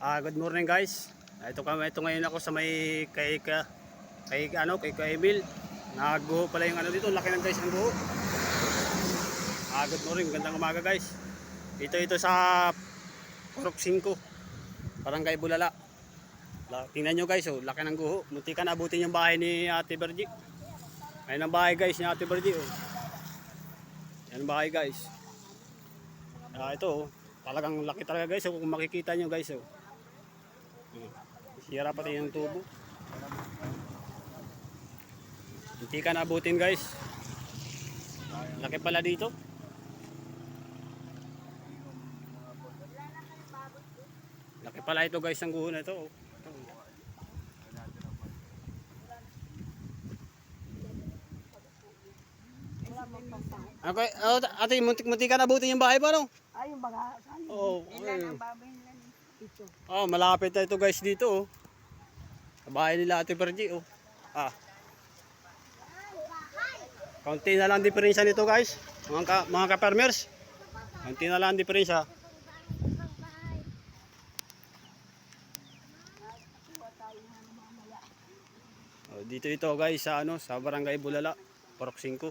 Good morning guys. Ito ngayon ako sa may kay Emil. Nagguho pala yung dito, laki ng guys ng guho. Good morning, gandang umaga guys. Ito sa Purok 5, Barangay Bulala. Tingnan nyo guys, laki ng guho. Munti ka na abutin yung bahay ni Ate Bergie. Ayun ang bahay guys ni Ate Bergie. Yan ang bahay guys. Ito talagang laki talaga guys, kung makikita nyo guys. Sira pati yung tubo. Hindi ka nabutin guys. Laki pala dito. Laki pala ito guys, ang guho na ito. Okay, ate, muntik ka nabutin yung bahay pa, no? Ay, yung baga, saan? Oo. Ilan ang baboy nila dito? Malapit na ito guys dito, Sa bahay nila Ate Bergie, Kaunti na lang diferensya nito guys. Mga ka-farmers. Kaunti na lang diferensya. Dito ito guys sa Barangay Bulala, Purok 5.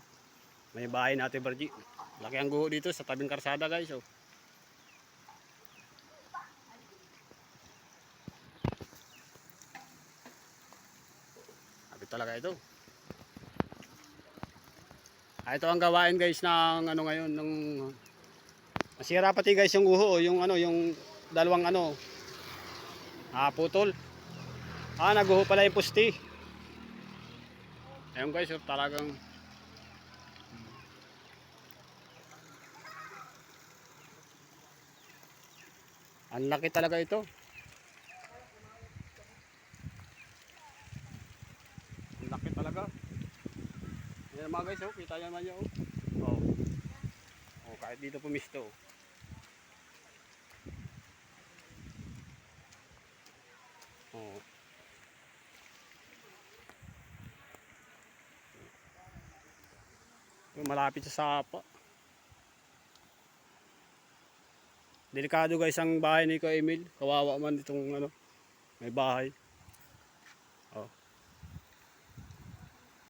May bahay na Ate Bergie. Laki ang guho dito sa tabing karsada guys, talaga ito. Ito ang gawain guys ng ngayon ng masira pati guys yung guho, yung dalawang putol. Naguho pala yung pusti. Ayun guys, talagang ang laki talaga ito. Laki talaga. Yan mga guys, kita nyo naman yun. Kahit dito pumisto. Malapit sa sapa. Delikado guys ang bahay ni Kuya Emil. Kawawa man itong may bahay.